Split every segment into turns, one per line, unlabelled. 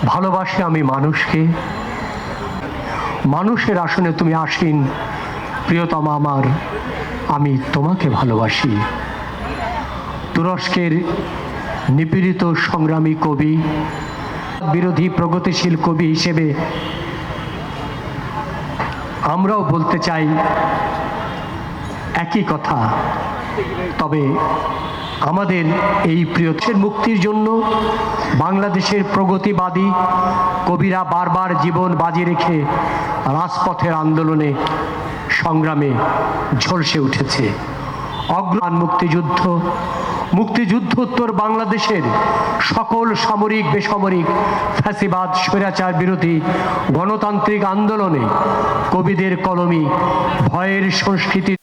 ভালোবাসি আমি মানুষকে, মানুষের আসনে তুমি আসীন, প্রিয়তমা আমার, আমি তোমাকে ভালোবাসি। তুরস্কের নিপীড়িত সংগ্রামী কবি, বিরোধী প্রগতিশীল কবি হিসেবে আমরাও বলতে চাই একই কথা। তবে আমাদের এই প্রিয় দেশের মুক্তির জন্য বাংলাদেশের প্রগতিবাদী কবিরা বারবার জীবন বাজি রেখে রাজপথের আন্দোলনে সংগ্রামে ঝলসে উঠেছে। অগ্রগামী মুক্তিযুদ্ধ, মুক্তিযুদ্ধোত্তর বাংলাদেশের সকল সামরিক বেসামরিক ফ্যাসিবাদ স্বৈরাচার বিরোধী গণতান্ত্রিক আন্দোলনে কবিদের কলমে ভয়ের সংস্কৃতি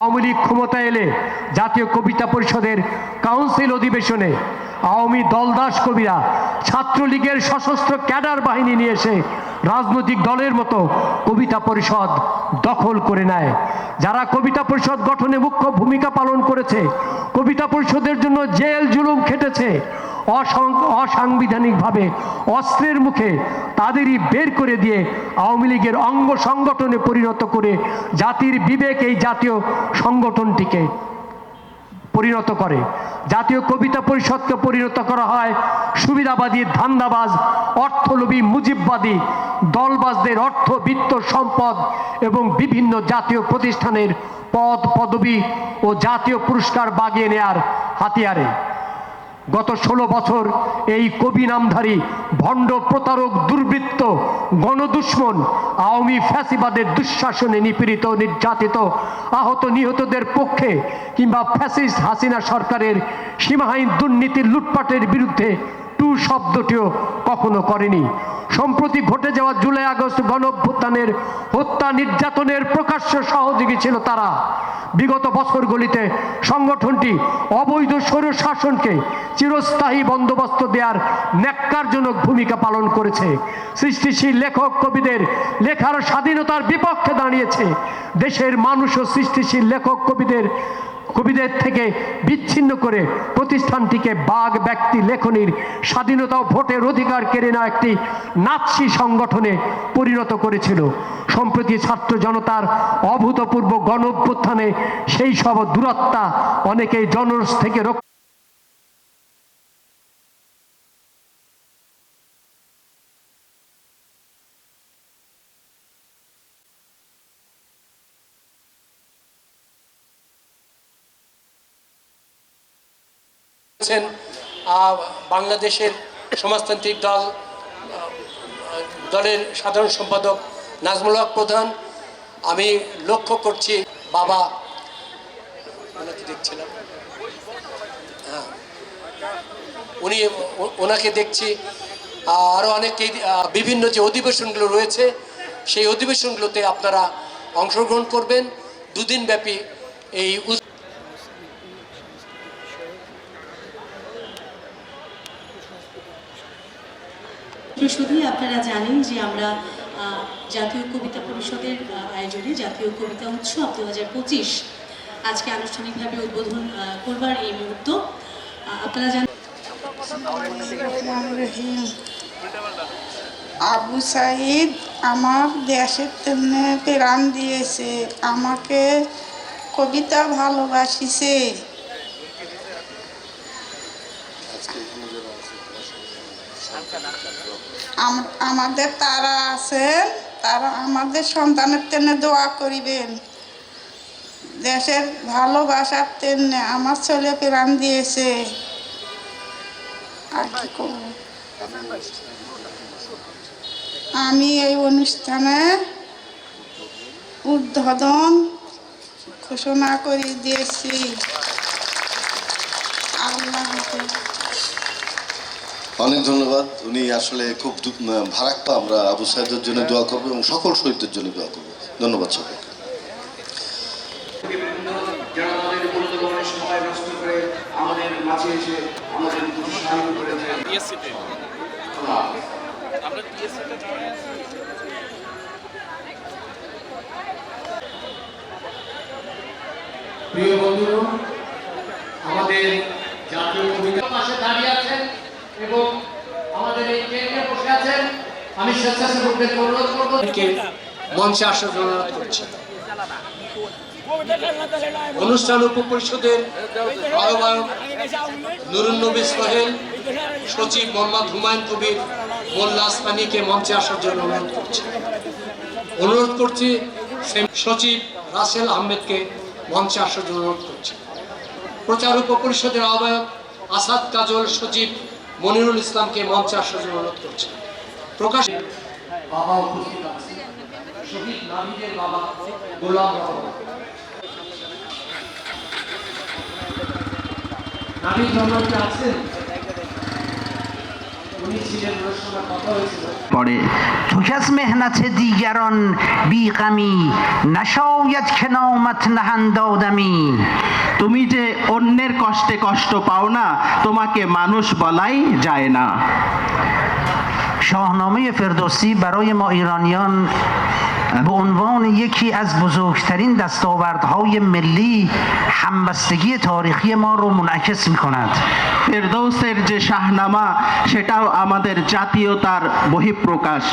আওয়ামী লীগ ক্ষমতা এলে জাতীয় কবিতা পরিষদের কাউন্সিল অধিবেশনে আওয়ামী দলদাস কবিরা ছাত্রলীগের সশস্ত্র ক্যাডার বাহিনী নিয়ে এসে রাজনৈতিক দলের মতো কবিতা পরিষদ দখল করে নেয়। যারা কবিতা পরিষদ গঠনে মুখ্য ভূমিকা পালন করেছে, কবিতা পরিষদের জন্য জেল জুলুম খেটেছে, অসাংবিধানিকভাবে অস্ত্রের মুখে তাদেরই বের করে দিয়ে আওয়ামী লীগের অঙ্গ সংগঠনে পরিণত করে জাতির বিবেক এই জাতীয় সংগঠনটিকে পরিণত করে। জাতীয় কবিতা পরিষদকে পরিণত করা হয় সুবিধাবাদী, ধান্দাবাজ, অর্থলোভী, মুজিববাদী দলবাজদের অর্থ, বিত্ত, সম্পদ এবং বিভিন্ন জাতীয় প্রতিষ্ঠানের পদ, পদবি ও জাতীয় পুরস্কার বাগিয়ে নেয়ার হাতিয়ারে। গত 16 বছর এই কবি নামধারী ভণ্ড, প্রতারক, দুর্বৃত্ত, গণদুশ্মন আওয়ামী ফ্যাসিবাদের দুঃশাসনে নিপীড়িত, নির্যাতিত, আহত, নিহতদের পক্ষে কিংবা ফ্যাসিস্ট হাসিনা সরকারের সীমাহীন দুর্নীতির লুটপাটের বিরুদ্ধে টু শব্দটিও কখনো করেনি। সম্প্রতি ঘটে যাওয়া জুলাই আগস্ট গণঅভ্যুত্থানের হত্যা, নির্যাতনের প্রকাশ্য সহযোগী ছিল তারা। বিগত বছরগুলিতে সংগঠনটি অবৈধ স্বৈরশাসনকে চিরস্থায়ী বন্দোবস্ত দেওয়ার ন্যাক্কারজনক ভূমিকা পালন করেছে। সৃষ্টিশীল লেখক কবিদের লেখার স্বাধীনতার বিপক্ষে দাঁড়িয়েছে। দেশের মানুষ ও সৃষ্টিশীল লেখক কবিদের থেকে বিচ্ছিন্ন করে প্রতিষ্ঠানটিকে বাঘ ব্যক্তি লেখনীর স্বাধীনতা ও ভোটের অধিকার কেড়ে নেওয়া একটি নাৎসি সংগঠনে পরিণত করেছিল। সম্প্রতি ছাত্র জনতার অভূতপূর্ব গণঅভ্যুত্থানে সেই সব দুরাত্মা অনেকেই জনরস থেকে
বাংলাদেশের সমাজতান্ত্রিক দলের সাধারণ সম্পাদক নাজমুল হক প্রধান। আমি লক্ষ্য করছি বাবা ওনাকে দেখছিলাম, হ্যাঁ ওনাকে দেখছি, আরও অনেকেই বিভিন্ন যে অধিবেশনগুলো রয়েছে সেই অধিবেশনগুলোতে আপনারা অংশগ্রহণ করবেন। দুদিন ব্যাপী এই
শুধুই আপনারা জানেন যে আমরা জাতীয় কবিতা পরিষদের আয়োজনে জাতীয় কবিতা উৎসব 2025 আজকে আনুষ্ঠানিকভাবে উদ্বোধন করবার এই মুহূর্ত। আপনারা জানেন
আবু সাইদ আমার দেশের তেমনি প্রাণ দিয়েছে, আমাকে কবিতা ভালোবাসিছে। আমাদের তারা আছেন, তারা আমাদের সন্তানের তেনে দোয়া করিবেন। দেশের ভালোবাসার তেনে আমার ছেলে প্রাণ দিয়েছে। আর কি করব, আমি এই অনুষ্ঠানে উদ্বোধন ঘোষণা করে দিয়েছি। আল্লাহ হাফেজ।
অনেক ধন্যবাদ। উনি আসলে খুব ভারাক্কা। আমরা আবু সাইদের জন্য দোয়া করবো এবং সকল শহীদদের জন্য দোয়া করবো। ধন্যবাদ সকলকে।
যারা আমাদের মূল্যবান সময় নষ্ট করে আমাদের মাঝে এসে আমাদের সাহায্য করেছেন।
প্রিয় বন্ধুরা, আমাদের জাতীয় কবিতার পাশে দাঁড়িয়ে আছেন এবং আমাদের এই কেন্দ্রে বসে আছেন। আমি স্বেচ্ছাসেবকদের অনুরোধ করব মঞ্চে আসার জন্য অনুরোধ করছি। অনুষ্ঠান উপপরিষদের আহ্বায়ক নুরুন নবী সোহেল, সচিব মোহাম্মদ হুমায়ুন কবির মোল্লা আসমানীকে মঞ্চে আসার জন্য অনুরোধ করছি। সচিব রাসেল আহমেদকে মঞ্চে আসার জন্য অনুরোধ করছি। প্রচার উপপরিষদের আহ্বায়ক আসাদ কাজল, সচিব মনিরুল ইসলামকে মঞ্চে আসার জন্য অনুরোধ করছি। প্রকাশ বাবা উপস্থিত আছেন, শহীদ নাবিদের বাবা গোলাম রহমান। নাবিদ রহমান কি আছেন? উনি ছিলেন, ওনার সঙ্গে কথা হয়েছিল।
পড়ে تو از مهنت دیگران بی غمی نشاید که نامت نهند آدمی।
তুমি যে অন্যের কষ্টে কষ্ট পাও না, তোমাকে মানুষ বলাই যায় না।
شاهنامه فردوسی برای ما ایرانیان به عنوان یکی از بزرگترین دستاوردهای ملی همبستگی تاریخی ما رو منعکس می‌کند.
ফেরদৌসের যে শাহনামা, সেটাও আমাদের জাতীয়তার বহিঃপ্রকাশ।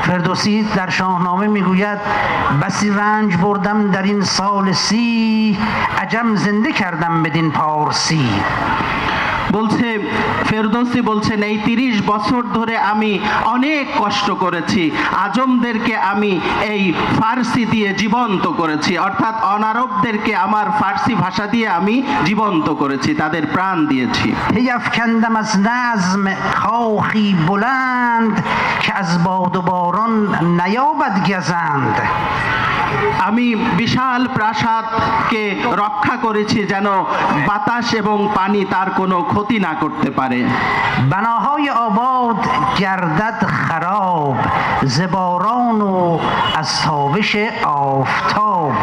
فردوسی در شاهنامه میگوید بسی رنج بردم در این سال 30 عجم زنده کردم بدین پارسی।
বলছে ফেরদৌসি বলছেন, এই 30 বছর ধরে আমি অনেক কষ্ট করেছি, আজমদেরকে আমি এই ফার্সি দিয়ে জীবন্ত করেছি, অর্থাৎ অনারবদেরকে আমার ফার্সি ভাষা দিয়ে আমি জীবন্ত করেছি, তাদের প্রাণ দিয়েছি।
پیفکندم از نظم کاخی بلند که از باد و باران نیابد گزند।
আমি বিশাল প্রাসাদকে রক্ষা করেছি যেন বাতাস এবং পানি তার কোনো ক্ষতি না করতে পারে।
بناهای آباد گردد خراب ز باران و از تابش آفتاب।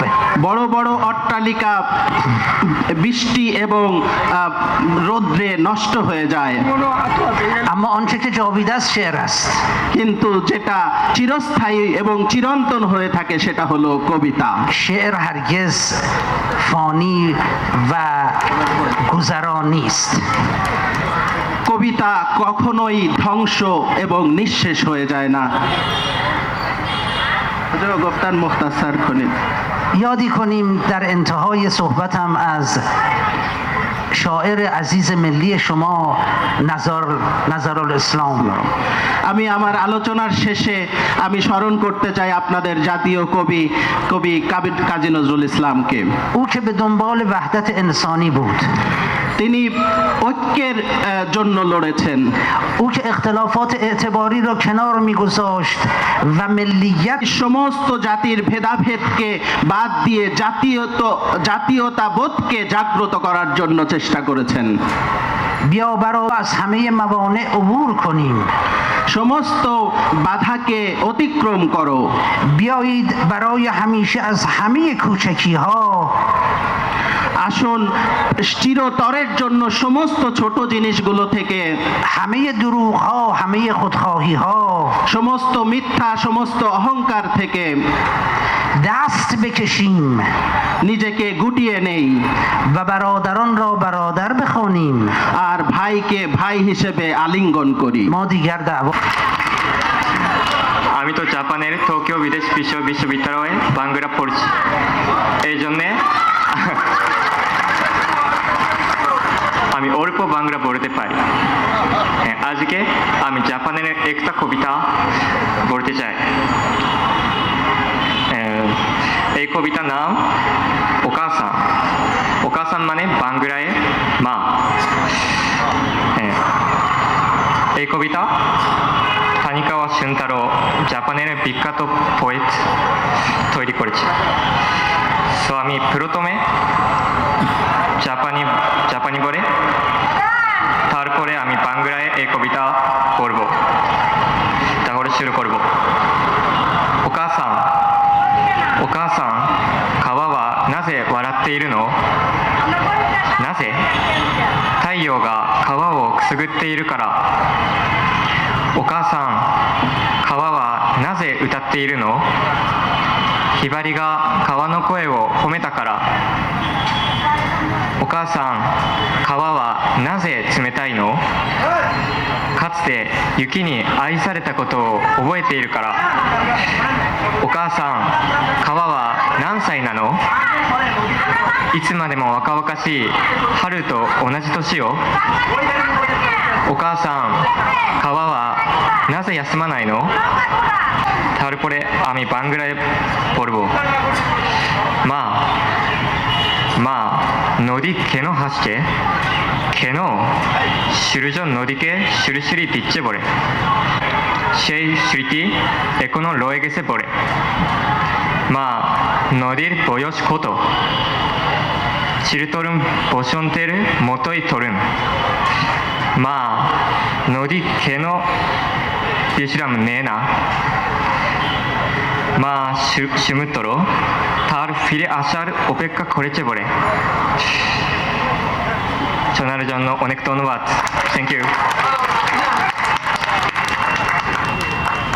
বড় বড় অট্টালিকা বৃষ্টি এবং রৌদ্রে নষ্ট হয়ে যায়,
اما آنچه که جاویده است شعر است।
কিন্তু যেটা চিরস্থায়ী এবং চিরন্তন হয়ে থাকে সেটা হলো কবিতা।
شعر هرگز فانی و گذرا نیست।
কবিতা কখনোই ধ্বংস এবং নিঃশেষ হয়ে যায় না। گفتن مختصر کنید.
یادی کنیم در انتهای صحبتم از شاعر عزیز ملی شما نظرالاسلام।
আমি আমার আলোচনার শেষে আমি স্মরণ করতে চাই আপনাদের জাতীয় কবি কাজী নজরুল ইসলামকে।
او که به دنبال وحدت انسانی بود،
তিনি ঐক্যের জন্য লড়েছেন।
او که اختلافات اعتباری را کنار می‌گذاشت و ملیت
সমস্ত জাতির ভেদাভেদকে বাদ দিয়ে জাতীয়তাবোধকে জাগ্রত করার জন্য চেষ্টা করেছেন।
بیا برو از همه موانع عبور کنیم،
সমস্ত বাধাকে অতিক্রম করো।
بیایید برای همیشه از همه کوچکی‌ها
আসুন চিরতরের জন্য সমস্ত ছোট জিনিসগুলো থেকে,
همه دروغ‌ها همه خودخواهی‌ها
সমস্ত মিথ্যা সমস্ত অহংকার থেকে
دست بکشیم
নিজেকে গুটিয়ে নেই
و برادران را برادر بخوانیم।
আর ভাইকে ভাই হিসেবে আলিঙ্গন করি।
ما دیگر دعوا
আমি তো জাপানের টোকিও বিদেশ বিশ্ববিদ্যালয়ে বাংলা পড়ছি, এই জন্যে আমি অল্প বাংলা বলতে পারি। আজকে আমি জাপানের একটা কবিতা বলতে চাই। এই কবিতার নাম ওকাসান। ওকাসান মানে বাংলায় মা। এই কবিতা তানিকাওয়া শুনতারো, জাপানের বিখ্যাত পোয়েট, তৈরি করেছে। তো আমি প্রথমে জাপানি পড়ে তারপরে আমি বাংলায় এই কবিতা পড়ব। তাহলে শুরু করব।お母さん、お母さん、川はなぜ笑っているの？なぜ？太陽が川をくすぐっているから。お母さん、川はなぜ歌っているの？ひばりが川の声を褒めたから。お母さん、川はなぜ冷たいの？かつて雪に愛されたことを覚えているから。お母さん、川は何歳なの？いつまでも若々しい春と同じ年よ。お母さん、川はなぜ休まないの？তারপরে আমি বাংলায় পড়ব। মা নদী কেন হাসছে? কেন? সূর্য নদীকে সুরসুরি দিচ্ছে পড়ে। সেই স্মৃতি এখনো রয়ে গেছে পড়ে। মা, নদীর বয়স কত? চিরতরুণ বসন্তের মতোই তরুণ। মা, নদী কেন বিশ্রাম নেয় না? মা সমুদ্র তার ফিরে আসার অপেক্ষা করেছে বলে। শোনার জন্য অনেক ধন্যবাদ। Thank you.